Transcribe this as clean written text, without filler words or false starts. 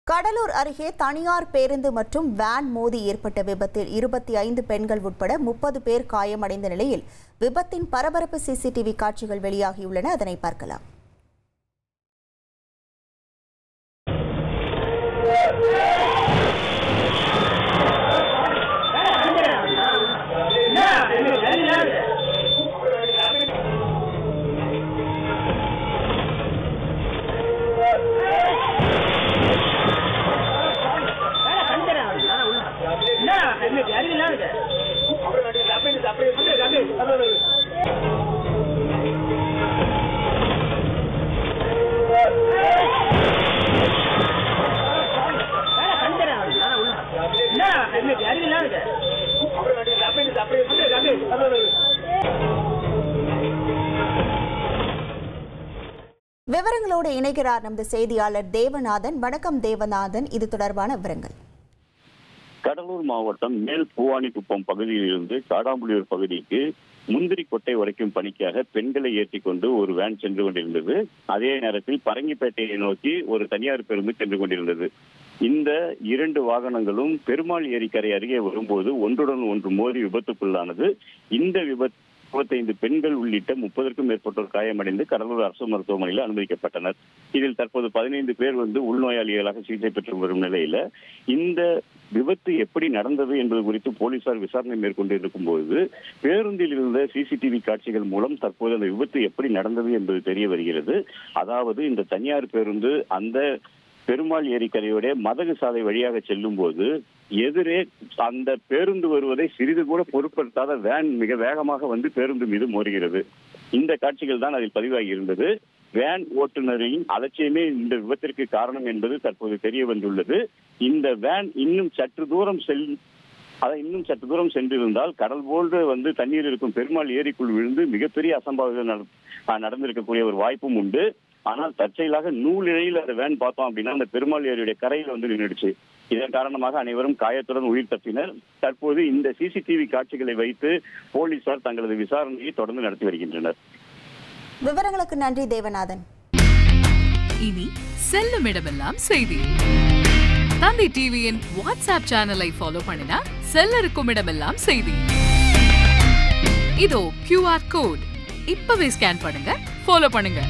கடலூர் அருகே தனியார் பேருந்து மற்றும் வேன் மோதி ஏற்பட்ட விபத்தில் 25 பெண்கள் உட்பட 30 பேர் காயமடைந்த நிலையில் விபத்தின் பரபரப்பு சிசிடிவி காட்சிகள் வெளியாகியுள்ளன. அதனை பார்க்கலாம். விவரங்களோடு இணைகிறார் நமது செய்தியாளர் தேவநாதன். வணக்கம் தேவநாதன், இது தொடர்பான விவரங்கள். கடலூர் மாவட்டம் மேல் பூவானிக்குப்பம் பகுதியில் இருந்து காடாம்புலியூர் பகுதிக்கு முந்திரி கொட்டை வரைக்கும் பணிக்காக பெண்களை ஏற்றிக் கொண்டு ஒரு வேன் சென்று கொண்டிருந்தது. அதே நேரத்தில் பரங்கிப்பேட்டையை நோக்கி ஒரு தனியார் பேருந்து சென்று கொண்டிருந்தது. இந்த இரண்டு வாகனங்களும் பெருமாள் ஏரிக்கரை அருகே வரும்போது ஒன்றுடன் ஒன்று மோதி விபத்துக்குள்ளானது. இந்த 25 பெண்கள் உள்ளிட்ட 30க்கும் மேற்பட்டோர் காயமடைந்து கடலூர் அரசு மருத்துவமனையில் அனுமதிக்கப்பட்டனர். இதில் தற்போது 15 பேர் உள்நோயாளிகளாக சிகிச்சை பெற்று வரும் நிலையில இந்த விபத்து எப்படி நடந்தது என்பது குறித்து போலீசார் விசாரணை மேற்கொண்டு இருக்கும் போது பேருந்தில் இருந்த சிசிடிவி காட்சிகள் மூலம் தற்போது அந்த விபத்து எப்படி நடந்தது என்பது தெரிய வருகிறது. அதாவது இந்த தனியார் பேருந்து அந்த பெருமாள் ஏரிக்கரையோட மதகு சாலை வழியாக செல்லும் போது எதிரே அந்த பேருந்து வருவதை சிறிது கூட பொருட்படுத்தாத வேன் மிக வேகமாக பேருந்து மீது மோதுகிறது. இந்த காட்சிகள் தான் அதில் பதிவாகி இருந்தது. வேன் ஓட்டுநரின் அலட்சியமே இந்த விபத்திற்கு காரணம் என்பது தற்போது தெரிய வந்துள்ளது. இந்த வேன் இன்னும் சற்று தூரம் சென்றிருந்தால் கடல் போன்று தண்ணீர் இருக்கும் பெருமாள் ஏரிக்குள் விழுந்து மிகப்பெரிய அசம்பாவிதம் நடந்திருக்கக்கூடிய ஒரு வாய்ப்பும் உண்டு. ஆனால் தற்செயலாக நூலிழையில் அந்த வேன் பார்த்தோம் அப்படின்னா அந்த பெருமாள் ஏரியுடைய கரையில் நின்றுடுச்சு. இதன் காரணமாக அனைவரும் காயத்துடன் உயிர் தப்பினர். தற்போது இந்த சிசிடிவி காட்சிகளை வைத்து போலீசார் தங்களது விசாரணையை தொடர்ந்து நடத்தி வருகின்றனர். விவரங்களுக்கு நன்றி தேவநாதன். இனி செல்லும் இடமெல்லாம் செய்தி. தந்தி டிவியின் வாட்ஸ்அப் சேனலை ஃபாலோ பண்ணினா செல்ல இருக்கும் இடமெல்லாம் செய்தி. இதோ QR கோட் இப்பவே ஸ்கேன் பண்ணுங்க, ஃபாலோ பண்ணுங்க.